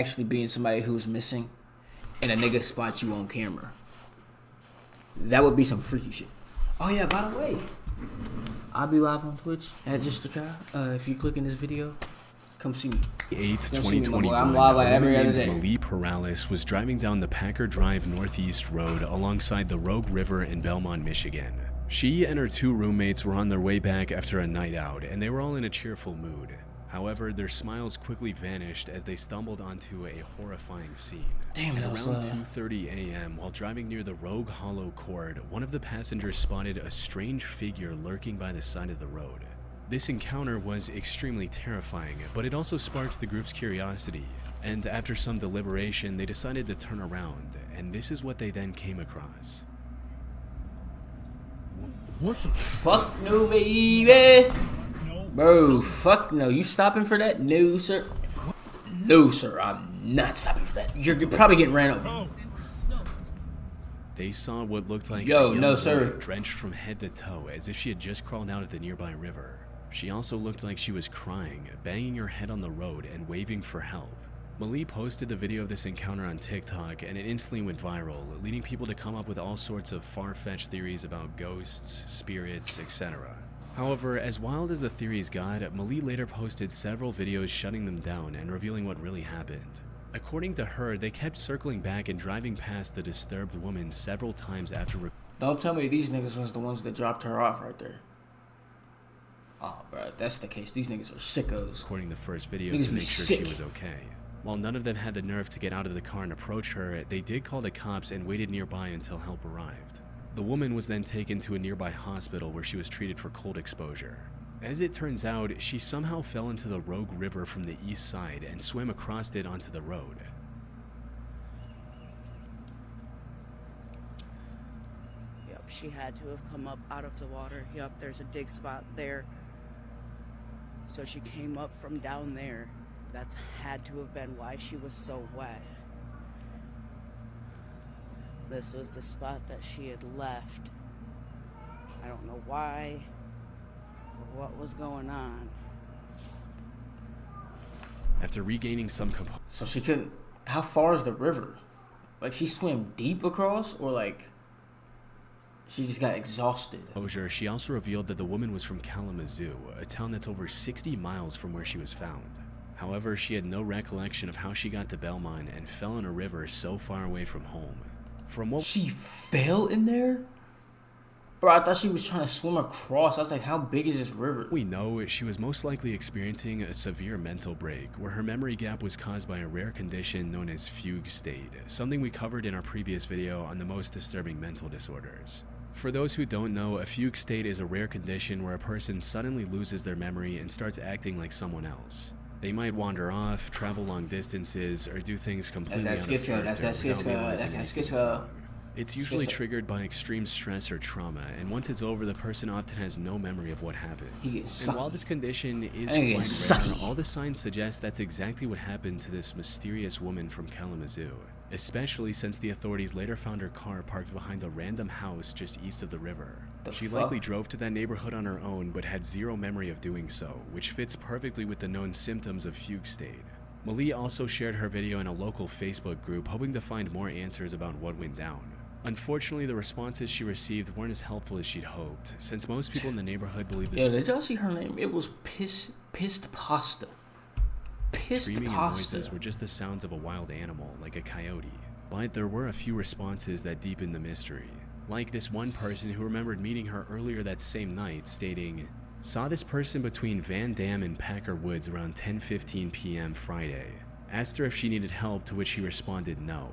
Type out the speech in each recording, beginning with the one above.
actually being somebody who's missing and a nigga spots you on camera. That would be some freaky shit. Oh yeah, by the way, I'll be live on Twitch at Just a Guy. If you click in this video, come see me. 8th, 2021, I'm live like every other day. Malie Perales was driving down the Packer Drive Northeast Road alongside the Rogue River in Belmont, Michigan. She and her two roommates were on their way back after a night out, and they were all in a cheerful mood. However, their smiles quickly vanished as they stumbled onto a horrifying scene. Damn, At that was around 2:30 a.m., while driving near the Rogue Hollow Court, one of the passengers spotted a strange figure lurking by the side of the road. This encounter was extremely terrifying, but it also sparked the group's curiosity, and after some deliberation, they decided to turn around, and this is what they then came across. What the fuck no, baby? Bro, fuck no. You stopping for that? No, sir. No, sir. I'm not stopping for that. You're probably getting ran over. They saw what looked like a young no, sir. woman drenched from head to toe, as if she had just crawled out of the nearby river. She also looked like she was crying, banging her head on the road, and waving for help. Malie posted the video of this encounter on TikTok, and it instantly went viral, leading people to come up with all sorts of far-fetched theories about ghosts, spirits, etc. However, as wild as the theories got, Malie later posted several videos shutting them down and revealing what really happened. According to her, they kept circling back and driving past the disturbed woman several times after. Don't tell me these niggas was the ones that dropped her off right there. Oh, bro, if that's the case, these niggas are sickos. Recording the first video niggas to make sure sick. she was okay. While none of them had the nerve to get out of the car and approach her, they did call the cops and waited nearby until help arrived. The woman was then taken to a nearby hospital where she was treated for cold exposure. As it turns out, she somehow fell into the Rogue River from the east side and swam across it onto the road. Yep, she had to have come up out of the water. Yep, there's a dig spot there. So she came up from down there. That's had to have been why she was so wet. This was the spot that she had left. I don't know why or what was going on. After regaining some So she couldn't. How far is the river? Like she swam deep across, or like she just got exhausted? She also revealed that the woman was from Kalamazoo, a town that's over 60 miles from where she was found. However, she had no recollection of how she got to Belmont and fell in a river so far away from home. From what she fell in there? Bro, I thought she was trying to swim across. I was like, how big is this river? we know, she was most likely experiencing a severe mental break, where her memory gap was caused by a rare condition known as fugue state, something we covered in our previous video on the most disturbing mental disorders. For those who don't know, a fugue state is a rare condition where a person suddenly loses their memory and starts acting like someone else. They might wander off, travel long distances, or do things completely That's schizo. It's usually triggered by extreme stress or trauma, and once it's over, the person often has no memory of what happened. And while this condition is quite rare, all the signs suggest that's exactly what happened to this mysterious woman from Kalamazoo, especially since the authorities later found her car parked behind a random house just east of the river. She likely drove to that neighborhood on her own, but had zero memory of doing so, which fits perfectly with the known symptoms of fugue state. Malie also shared her video in a local Facebook group, hoping to find more answers about what went down. Unfortunately, the responses she received weren't as helpful as she'd hoped, since most people in the neighborhood believe this. Yo, did y'all see her name? It was Pissed Pasta. Pissed Screaming Pasta. And noises were just the sounds of a wild animal, like a coyote. But there were a few responses that deepened the mystery. Like this one person who remembered meeting her earlier that same night, stating, "Saw this person between Van Dam and Packer Woods around 10:15 p.m. Friday. Asked her if she needed help, to which she responded no."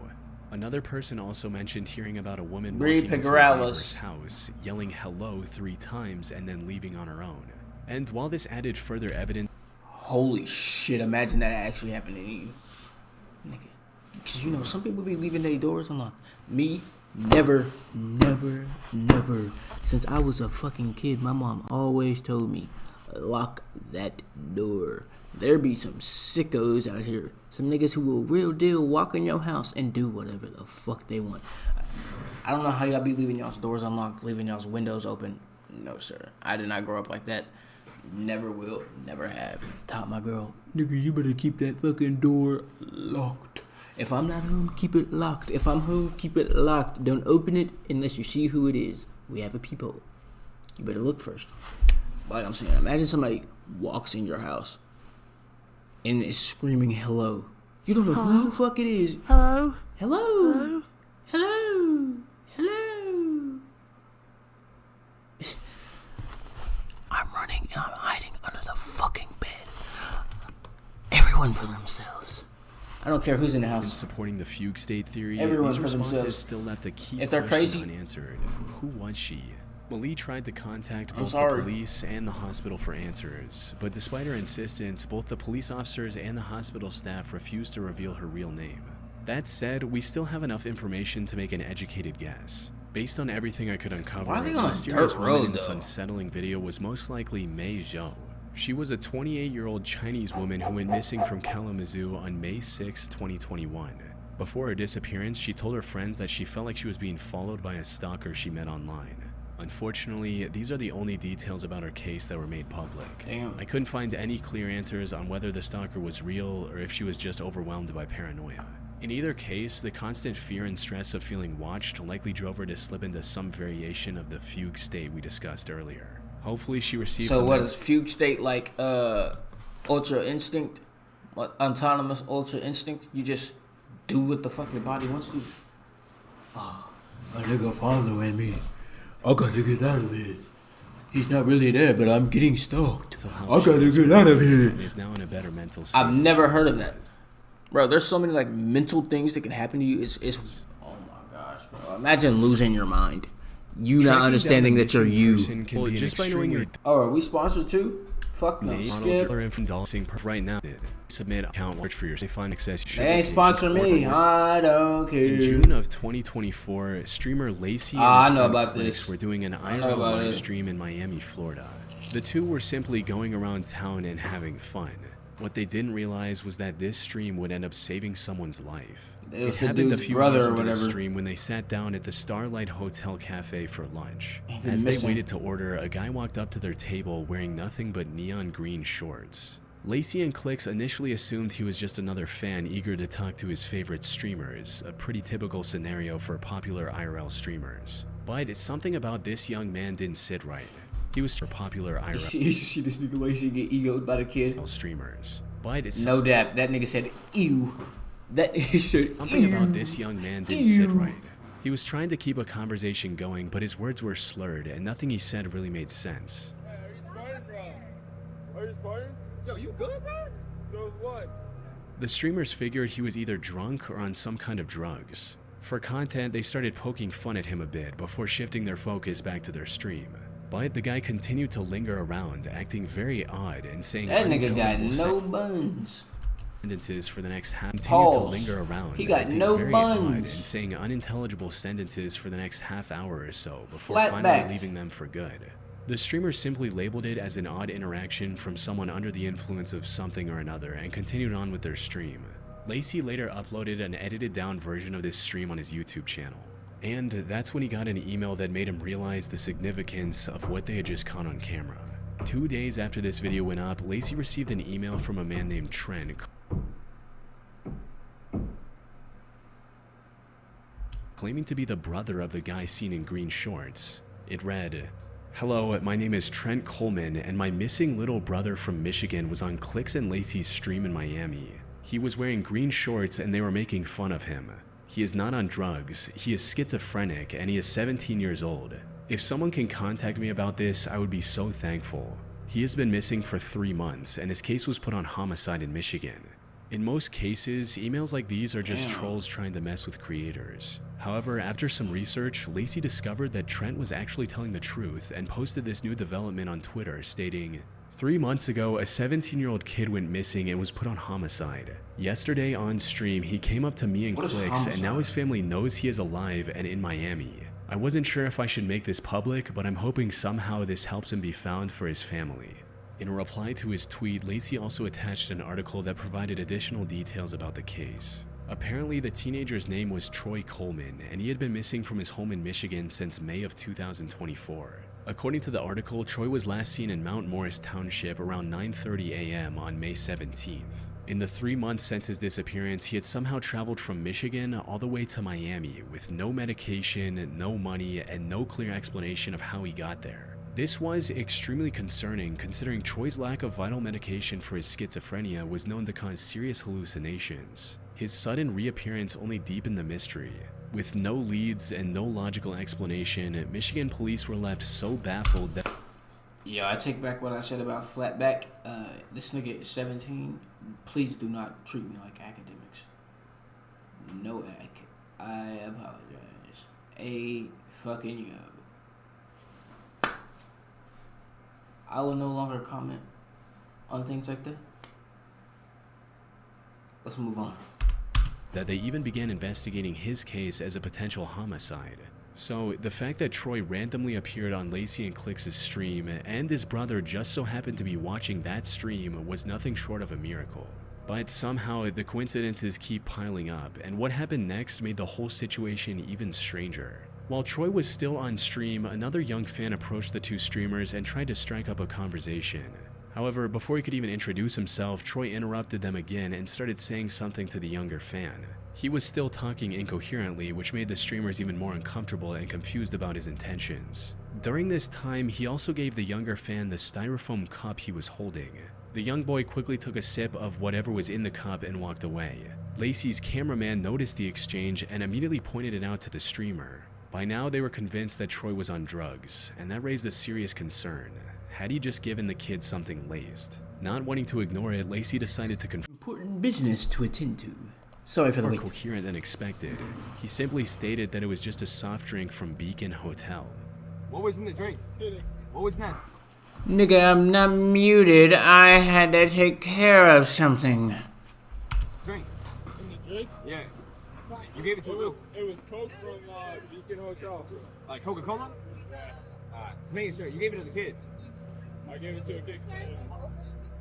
Another person also mentioned hearing about a woman walking into her neighbor's house, yelling hello 3 times, and then leaving on her own. And while this added further evidence... Holy shit, imagine that actually happened to you. Nigga. Because you know, some people be leaving their doors unlocked. Me, never. Since I was a fucking kid, my mom always told me, lock that door. There be some sickos out here. Some niggas who will real deal walk in your house and do whatever the fuck they want. I don't know how y'all be leaving y'all's doors unlocked, leaving y'all's windows open. No, sir. I did not grow up like that. Never will, never have. Taught my girl, nigga, you better keep that fucking door locked. If I'm not home, keep it locked. If I'm home, keep it locked. Don't open it unless you see who it is. We have a peephole. You better look first. Like I'm saying, imagine somebody walks in your house and is screaming hello. You don't know who the fuck it is. Hello? Hello? Hello? Hello? I'm running and I'm hiding under the fucking bed. Everyone for themselves. I don't care who's in the house. Supporting the fugue state theory, Everyone these for responses themselves. still left a key If they're question crazy, unanswered. Who was she? Malie tried to contact both the sorry. police and the hospital for answers, but despite her insistence, both the police officers and the hospital staff refused to reveal her real name. That said, we still have enough information to make an educated guess. Based on everything I could uncover, Why are they the on a mysterious dirt woman road, in this though? unsettling video was most likely Mei Zhou. She was a 28-year-old Chinese woman who went missing from Kalamazoo on May 6, 2021. Before her disappearance, she told her friends that she felt like she was being followed by a stalker she met online. Unfortunately, these are the only details about her case that were made public. Damn. I couldn't find any clear answers on whether the stalker was real or if she was just overwhelmed by paranoia. In either case, the constant fear and stress of feeling watched likely drove her to slip into some variation of the fugue state we discussed earlier. Hopefully she received... So what is fugue state like? Ultra instinct? What, autonomous ultra instinct? You just do what the fuck your body wants to. Oh, a nigga following me. I gotta get out of here. He's not really there, but I'm getting stalked. So I gotta get out of here. Is now in a better mental state. I've never heard of that. Bro, there's so many like mental things that can happen to you. It's oh my gosh, bro. Imagine losing your mind. You not understanding that you're you. Well, just by knowing your Oh, are we sponsored too? Fuck no. Skip. Right now, submit account watch for your fund access. They ain't sponsor me. I don't care. In June of 2024, streamer Lacey and I his know friend about Chris this. were doing an IRL live stream in Miami, Florida. The two were simply going around town and having fun. What they didn't realize was that this stream would end up saving someone's life. It was It the happened a dude's few brother months or into the whatever. stream when they sat down at the Starlight Hotel Cafe for lunch. been As missing. they waited to order, a guy walked up to their table wearing nothing but neon green shorts. Lacey and Clicks initially assumed he was just another fan eager to talk to his favorite streamers, a pretty typical scenario for popular IRL streamers. But something about this young man didn't sit right. He was for popular IRL You see this nigga Lacey get egoed by the kid? streamers. But No dap. That nigga said ew. That he said something ew. about this young man didn't sit right. He was trying to keep a conversation going, but his words were slurred, and nothing he said really made sense. Hey, are you sparring, bro? Are you sparring? Yo, you good, bro? Good what? The streamers figured he was either drunk or on some kind of drugs. For content, they started poking fun at him a bit before shifting their focus back to their stream. But the guy continued to linger around, acting very odd and saying That nigga got unintelligible no buns. sentences for the next half. Continued to Pause. linger around, He got acting no very buns. odd and saying unintelligible sentences for the next half hour or so before Flat-backed. finally leaving them for good. The streamer simply labeled it as an odd interaction from someone under the influence of something or another and continued on with their stream. Lacey later uploaded an edited down version of this stream on his YouTube channel. And that's when he got an email that made him realize the significance of what they had just caught on camera. 2 days after this video went up, Lacey received an email from a man named Trent claiming to be the brother of the guy seen in green shorts. It read, "Hello, my name is Trent Coleman, and my missing little brother from Michigan was on Clicks and Lacey's stream in Miami. He was wearing green shorts and they were making fun of him. He is not on drugs, he is schizophrenic, and he is 17 years old. If someone can contact me about this, I would be so thankful. He has been missing for 3 months, and his case was put on homicide in Michigan." In most cases, emails like these are just trolls trying to mess with creators. However, after some research, Lacey discovered that Trent was actually telling the truth and posted this new development on Twitter stating, "3 months ago, a 17-year-old kid went missing and was put on homicide. Yesterday on stream, he came up to me and What is Clicks, homicide? and now his family knows he is alive and in Miami. I wasn't sure if I should make this public, but I'm hoping somehow this helps him be found for his family." In a reply to his tweet, Lacey also attached an article that provided additional details about the case. Apparently, the teenager's name was Troy Coleman, and he had been missing from his home in Michigan since May of 2024. According to the article, Troy was last seen in Mount Morris Township around 9:30 a.m. on May 17th. In the 3 months since his disappearance, he had somehow traveled from Michigan all the way to Miami with no medication, no money, and no clear explanation of how he got there. This was extremely concerning considering Troy's lack of vital medication for his schizophrenia was known to cause serious hallucinations. His sudden reappearance only deepened the mystery. With no leads and no logical explanation, Michigan police were left so baffled that... Yeah, I take back what I said about Flatback. This nigga is 17. Please do not treat me like academics. No I apologize. A fucking yo. I will no longer comment on things like that. Let's move on. That they even began investigating his case as a potential homicide. So the fact that Troy randomly appeared on Lacey and Clix's stream and his brother just so happened to be watching that stream was nothing short of a miracle. But somehow the coincidences keep piling up, and what happened next made the whole situation even stranger. While Troy was still on stream, another young fan approached the two streamers and tried to strike up a conversation. However, before he could even introduce himself, Troy interrupted them again and started saying something to the younger fan. He was still talking incoherently, which made the streamers even more uncomfortable and confused about his intentions. During this time, he also gave the younger fan the styrofoam cup he was holding. The young boy quickly took a sip of whatever was in the cup and walked away. Lacey's cameraman noticed the exchange and immediately pointed it out to the streamer. By now, they were convinced that Troy was on drugs, and that raised a serious concern. Had he just given the kid something laced? Not wanting to ignore it, Lacey decided to confront important business to attend to. Sorry for the wait. More coherent than expected. He simply stated that it was just a soft drink from Beacon Hotel. What was in the drink? What was that? Nigga, I'm not muted. I had to take care of something. Drink. In the drink? Yeah. You gave it to Luke. It was Coke from Beacon Hotel. Like Coca-Cola? Yeah. Making sure. You gave it to the kid. I gave it to a kid.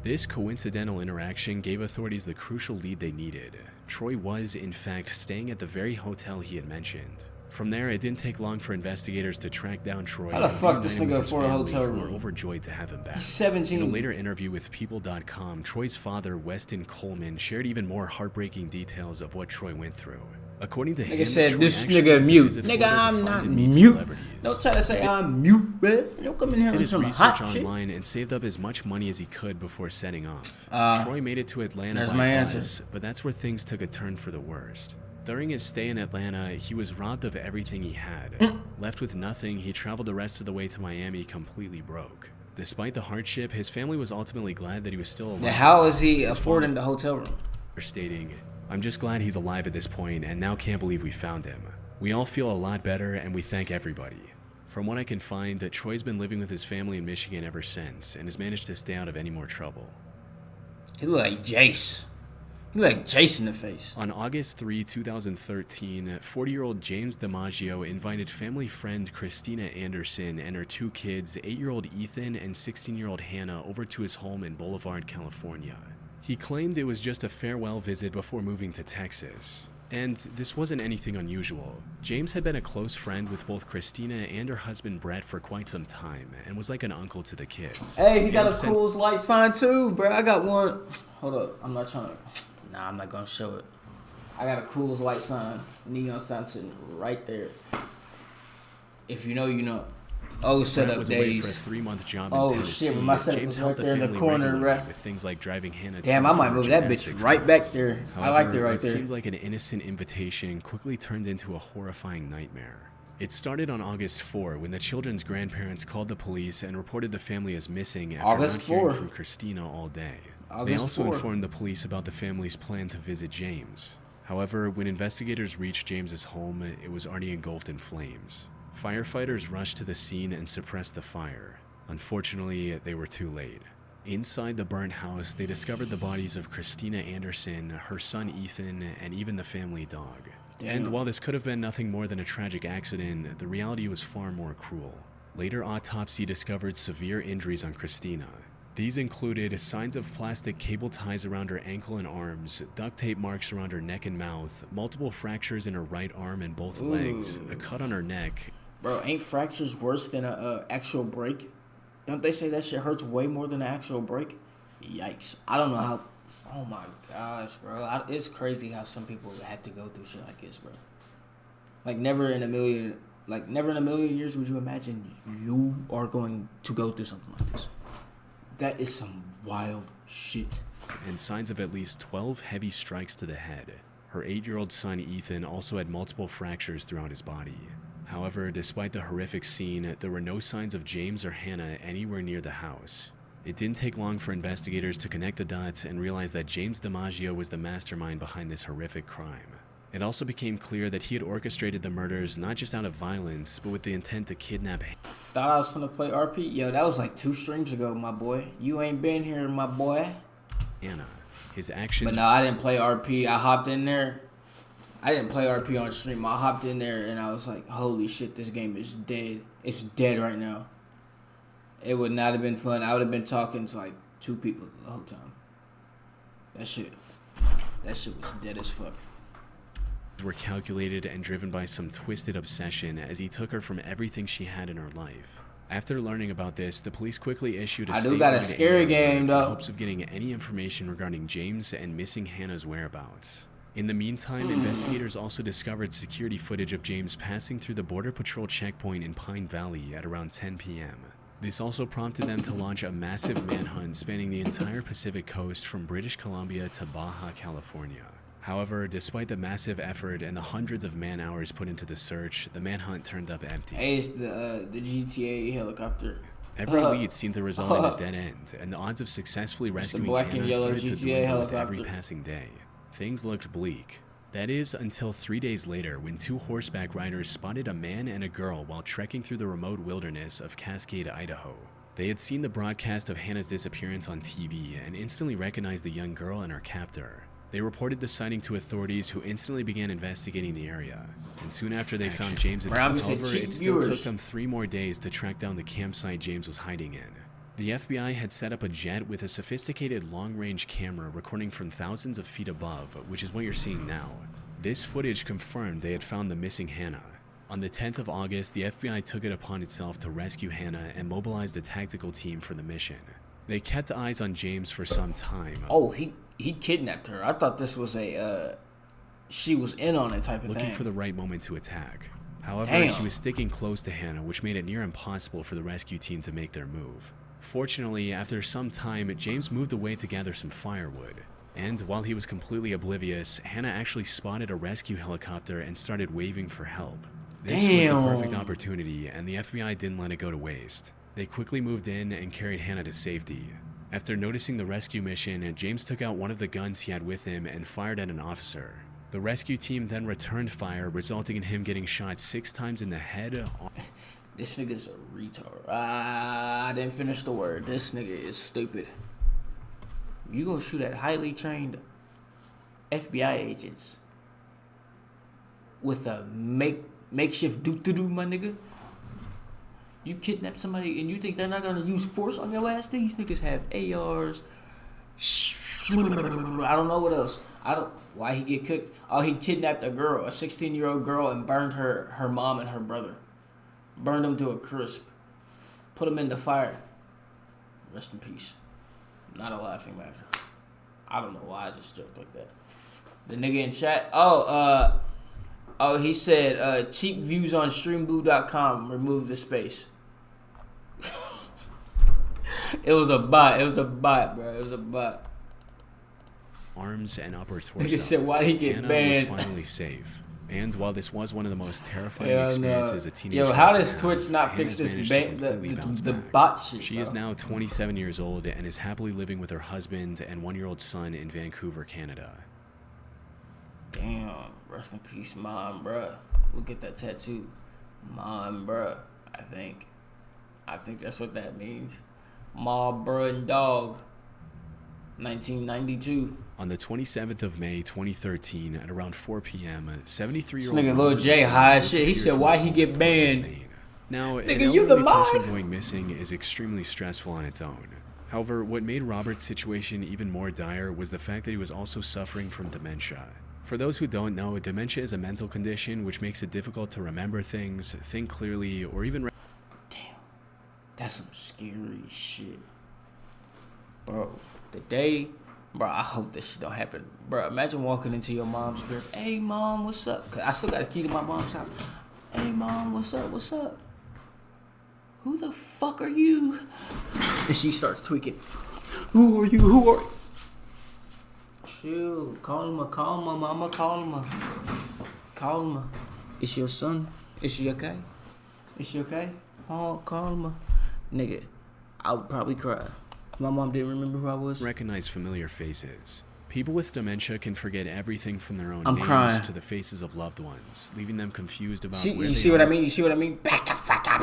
This coincidental interaction gave authorities the crucial lead they needed. Troy was, in fact, staying at the very hotel he had mentioned. From there, it didn't take long for investigators to track down Troy. How the fuck this nigga afford a hotel room? Were overjoyed to have him back. He's 17. In a later interview with People.com, Troy's father, Weston Coleman, shared even more heartbreaking details of what Troy went through. According to him, nigga said, Troy this actually nigga mute. visited Nigga, Florida to I'm find not and meet mute. celebrities. Don't try to say I'm mute, bruh. Don't come in here Did with his some research hot shit. online and saved up as much money as he could before setting off. Troy made it to Atlanta that's by my bus, answer. but that's where things took a turn for the worst. During his stay in Atlanta, he was robbed of everything he had. Left with nothing, he traveled the rest of the way to Miami completely broke. Despite the hardship, his family was ultimately glad that he was still alive. Now, how is he affording the hotel room? Stating, "I'm just glad he's alive at this point and now can't believe we found him. We all feel a lot better and we thank everybody." From what I can find, that Troy's been living with his family in Michigan ever since and has managed to stay out of any more trouble. He look like Jace. He look like Jace in the face. On August 3, 2013, 40-year-old James DiMaggio invited family friend Christina Anderson and her two kids, 8-year-old Ethan and 16-year-old Hannah, over to his home in Boulevard, California. He claimed it was just a farewell visit before moving to Texas. And this wasn't anything unusual. James had been a close friend with both Christina and her husband Brett for quite some time, and was like an uncle to the kids. Hey, he got a cool light sign too, bro. I got one. Hold up, I'm not trying to. Nah, I'm not gonna show it. I got a Cool's light sign, neon sign sitting right there. If you know, you know. Oh, setup was days. For a 3-month job in Oh Tennessee. shit, my setup was right there in the corner, right? With things like driving Hannah. Damn, I might move that bitch right back there. However, I liked it right there. It seemed like an innocent invitation quickly turned into a horrifying nightmare. It started on August 4 when the children's grandparents called the police and reported the family as missing after August not hearing 4. from Christina all day. August They also 4. informed the police about the family's plan to visit James. However, when investigators reached James's home, it was already engulfed in flames. Firefighters rushed to the scene and suppressed the fire. Unfortunately, they were too late. Inside the burnt house, they discovered the bodies of Christina Anderson, her son Ethan, and even the family dog. Damn. And while this could have been nothing more than a tragic accident, the reality was far more cruel. Later autopsy discovered severe injuries on Christina. These included signs of plastic cable ties around her ankle and arms, duct tape marks around her neck and mouth, multiple fractures in her right arm and both legs, a cut on her neck, Bro, ain't fractures worse than a actual break? Don't they say that shit hurts way more than an actual break? Yikes. I don't know how... Oh my gosh, bro. It's crazy how some people had to go through shit like this, bro. Like, never in a million years would you imagine you are going to go through something like this. That is some wild shit. And signs of at least 12 heavy strikes to the head. Her 8-year-old son Ethan also had multiple fractures throughout his body. However, despite the horrific scene, there were no signs of James or Hannah anywhere near the house. It didn't take long for investigators to connect the dots and realize that James DiMaggio was the mastermind behind this horrific crime. It also became clear that he had orchestrated the murders not just out of violence, but with the intent to kidnap. Thought I was gonna play RP? Yo, that was like 2 streams ago, my boy. You ain't been here, my boy. Hannah. His actions. But no, I didn't play RP. I hopped in there. I didn't play RP on stream. I hopped in there and I was like, holy shit, this game is dead. It's dead right now. It would not have been fun. I would have been talking to like 2 people the whole time. That shit was dead as fuck. Were calculated and driven by some twisted obsession as he took her from everything she had in her life. After learning about this, the police quickly issued a statement in hopes of getting any information regarding James and missing Hannah's whereabouts. In the meantime, investigators also discovered security footage of James passing through the Border Patrol checkpoint in Pine Valley at around 10 p.m. This also prompted them to launch a massive manhunt spanning the entire Pacific coast from British Columbia to Baja California. However, despite the massive effort and the hundreds of man-hours put into the search, the manhunt turned up empty. Hey, it's the GTA helicopter. Every lead seemed to result in a dead end, and the odds of successfully rescuing Hannah started to dwindle with every passing day. Things looked bleak. That is, until 3 days later, when 2 horseback riders spotted a man and a girl while trekking through the remote wilderness of Cascade, Idaho. They had seen the broadcast of Hannah's disappearance on TV and instantly recognized the young girl and her captor. They reported the sighting to authorities, who instantly began investigating the area. And soon after they found James, however, it still took them 3 more days to track down the campsite James was hiding in. The FBI had set up a jet with a sophisticated long-range camera recording from thousands of feet above, which is what you're seeing now. This footage confirmed they had found the missing Hannah. On the 10th of August, the FBI took it upon itself to rescue Hannah and mobilized a tactical team for the mission. They kept eyes on James for some time. Oh, he kidnapped her. I thought this was she was in on it type of thing. Looking for the right moment to attack. However, he was sticking close to Hannah, which made it near impossible for the rescue team to make their move. Fortunately, after some time, James moved away to gather some firewood. And while he was completely oblivious, Hannah actually spotted a rescue helicopter and started waving for help. This was the perfect opportunity, and the FBI didn't let it go to waste. They quickly moved in and carried Hannah to safety. After noticing the rescue mission, James took out one of the guns he had with him and fired at an officer. The rescue team then returned fire, resulting in him getting shot 6 times in the head. This nigga's a retard. I didn't finish the word. This nigga is stupid. You gonna shoot at highly trained FBI agents with a makeshift doo-doo-doo, my nigga? You kidnap somebody and you think they're not gonna use force on your ass? These niggas have ARs. I don't know what else. Why he get cooked? Oh, he kidnapped a girl, a 16-year-old girl, and burned her mom and her brother. Burned them to a crisp. Put them in the fire. Rest in peace. Not a laughing matter. I don't know why I just joked like that. The nigga in chat. He said cheap views on streamboo.com. Remove the space. It was a bot. It was a bot, bro. It was a bot. Arms and upper torso. Nigga said, why did he get Hannah banned? was finally safe. And while this was one of the most terrifying experiences a teenager Yo, how does Twitch not fix this the bot shit? She is now 27 years old and is happily living with her husband and 1-year-old son in Vancouver, Canada. Damn, rest in peace, mom, bruh. Look at that tattoo. Mom, bruh. I think that's what that means. Mom, bruh, and dog. 1992. On the 27th of May, 2013, at around 4 p.m., 73-year-old... This nigga Lil J high as shit. He said, why he get banned? Now, nigga, you the person going missing is extremely stressful on its own. However, what made Robert's situation even more dire was the fact that he was also suffering from dementia. For those who don't know, dementia is a mental condition which makes it difficult to remember things, think clearly, or even... Damn. That's some scary shit. Bro, the day... Bro, I hope this shit don't happen. Bro, imagine walking into your mom's crib. Hey, Mom, what's up? Cause I still got a key to my mom's house. Hey, Mom, what's up? What's up? Who the fuck are you? And she starts tweaking. Who are you? Who are you? Chill. Call him. Call him, mama. Call him. Call him. It's your son. Is she okay? Is she okay? Oh, call him. Nigga, I would probably cry. My mom didn't remember who I was. Recognize familiar faces. People with dementia can forget everything from their own names crying. to the faces of loved ones, leaving them confused about You see what I mean? You see what I mean? Back the fuck up.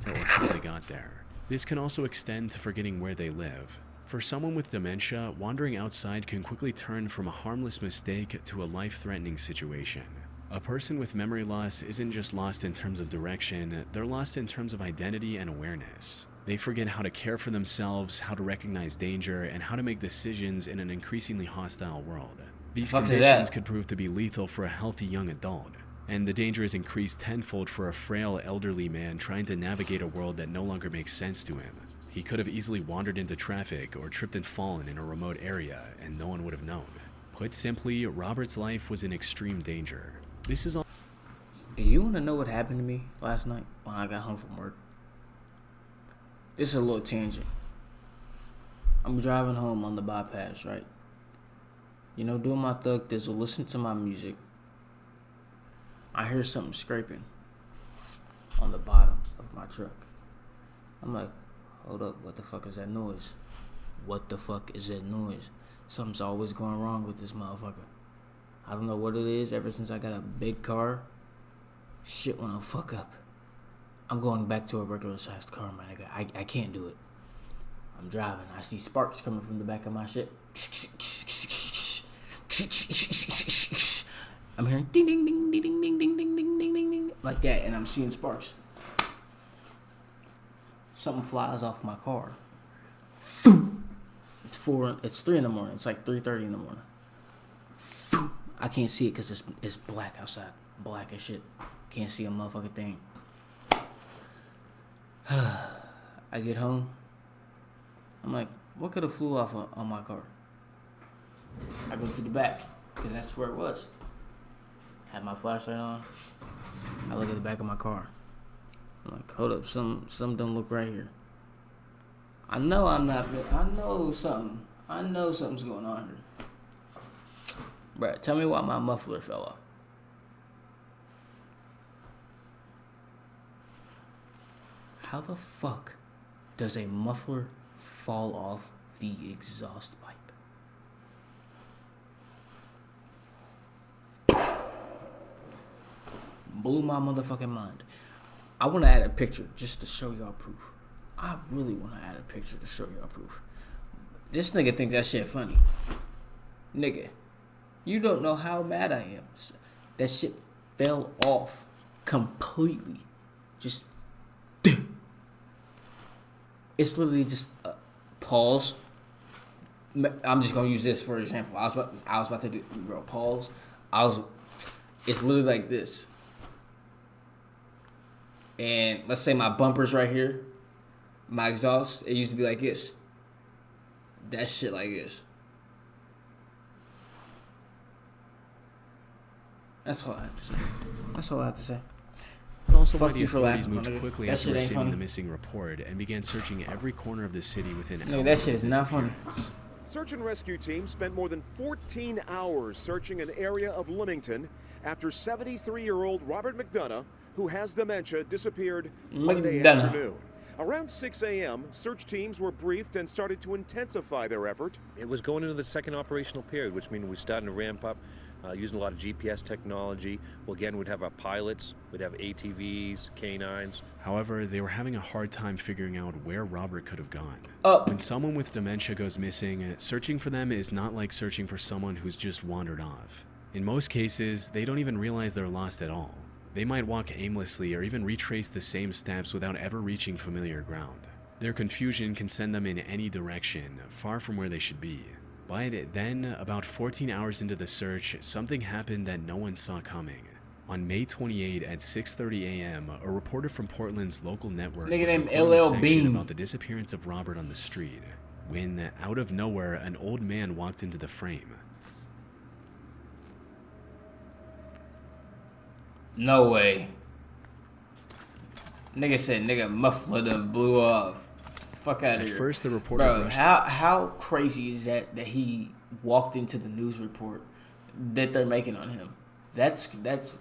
Or how they got there. This can also extend to forgetting where they live. For someone with dementia, wandering outside can quickly turn from a harmless mistake to a life-threatening situation. A person with memory loss isn't just lost in terms of direction, they're lost in terms of identity and awareness. They forget how to care for themselves, how to recognize danger, and how to make decisions in an increasingly hostile world. These conditions could prove to be lethal for a healthy young adult, and the danger is increased tenfold for a frail elderly man trying to navigate a world that no longer makes sense to him. He could have easily wandered into traffic or tripped and fallen in a remote area, and no one would have known. Put simply, Robert's life was in extreme danger. This is all. Do you want to know what happened to me last night when I got home from work? This is a little tangent. I'm driving home on the bypass, right? You know, doing my thug thizzle, listen to my music. I hear something scraping on the bottom of my truck. I'm like, hold up, what the fuck is that noise? What the fuck is that noise? Something's always going wrong with this motherfucker. I don't know what it is. Ever since I got a big car, shit wanna fuck up. I'm going back to a regular sized car, my nigga. I can't do it. I'm driving. I see sparks coming from the back of my shit. I'm hearing ding ding ding ding ding ding ding ding ding ding ding like that, and I'm seeing sparks. Something flies off my car. It's 3 in the morning. It's like 3:30 in the morning. I can't see it because it's black outside. Black as shit. Can't see a motherfucking thing. I get home. I'm like, what could have flew off on my car? I go to the back because that's where it was. Had my flashlight on. I look at the back of my car. I'm like, hold up, something don't look right here. I know I'm not. I know something's going on here. Bruh, tell me why my muffler fell off. How the fuck does a muffler fall off the exhaust pipe? Blew my motherfucking mind. I want to add a picture just to show y'all proof. I really want to add a picture to show y'all proof. This nigga thinks that shit funny. Nigga, you don't know how mad I am. That shit fell off completely. Just... It's literally just pause. I'm just gonna use this for example. I was about to do pause. It's literally like this. And let's say my bumper's right here. My exhaust, it used to be like this. That shit like this. That's all I have to say. Also, Fuck why the you for authorities laughing, moved nigga. quickly That after shit ain't receiving funny. the missing report and began searching every corner of the city within hours. Nigga, that shit is of not funny. disappearance. Search and rescue teams spent more than 14 hours searching an area of Leamington after 73-year-old Robert McDonough, who has dementia, disappeared Monday afternoon. Around 6 a.m., search teams were briefed and started to intensify their effort. It was going into the second operational period, which means we're starting to ramp up, using a lot of GPS technology. Well, again, we'd have our pilots, we'd have ATVs, canines. However, they were having a hard time figuring out where Robert could have gone. Up. When someone with dementia goes missing, searching for them is not like searching for someone who's just wandered off. In most cases, they don't even realize they're lost at all. They might walk aimlessly or even retrace the same steps without ever reaching familiar ground. Their confusion can send them in any direction, far from where they should be. But then, about 14 hours into the search, something happened that no one saw coming. On May 28 at 6:30 a.m., a reporter from Portland's local network was named recording a LL section Bean about the disappearance of Robert on the street, when, out of nowhere, an old man walked into the frame. No way. Nigga said nigga muffler done blew off. Fuck out of here. At first, the reporter Bro, rushed. how crazy is that he walked into the news report that they're making on him? That's him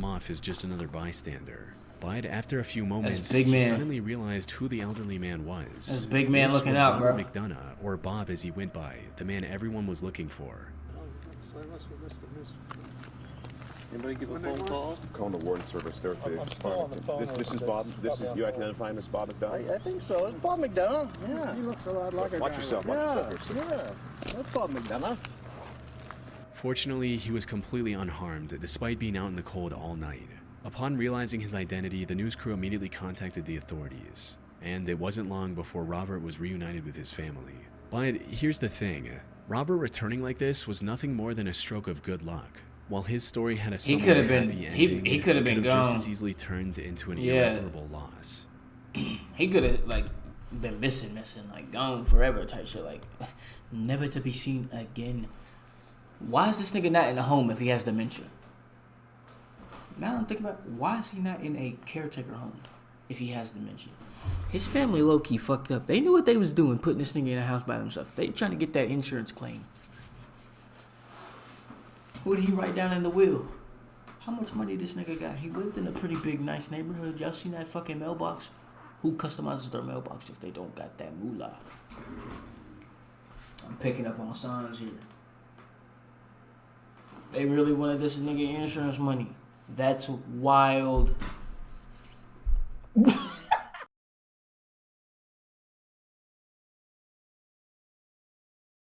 off as just another bystander. But after a few moments, big he man. suddenly realized who the elderly man was. That's big man This looking was out, Robert bro. McDonough, or Bob as he went by, the man everyone was looking for. Anybody give a phone call? Calling the warden service there at the Farmington. This is Bob. This is you. I can identify him as Bob McDonough. I think so. It's Bob McDonough. Yeah. He looks a lot like a Watch guy. yourself. Watch yourself here, sir. Yeah. That's Bob McDonough. Fortunately, he was completely unharmed, despite being out in the cold all night. Upon realizing his identity, the news crew immediately contacted the authorities. And it wasn't long before Robert was reunited with his family. But here's the thing. Robert returning like this was nothing more than a stroke of good luck. While his story had a somewhat could have been- happy he ending, could have it been just gone. as easily turned into an Yeah. irreparable loss. He could have like been missing, like gone forever type shit, like never to be seen again. Why is this nigga not in a home if he has dementia? Now I'm thinking about why is he not in a caretaker home if he has dementia? His family low key fucked up. They knew what they was doing, putting this nigga in a house by themselves. They trying to get that insurance claim. What did he write down in the will? How much money this nigga got? He lived in a pretty big, nice neighborhood. Y'all seen that fucking mailbox? Who customizes their mailbox if they don't got that moolah? I'm picking up on signs here. They really wanted this nigga insurance money. That's wild.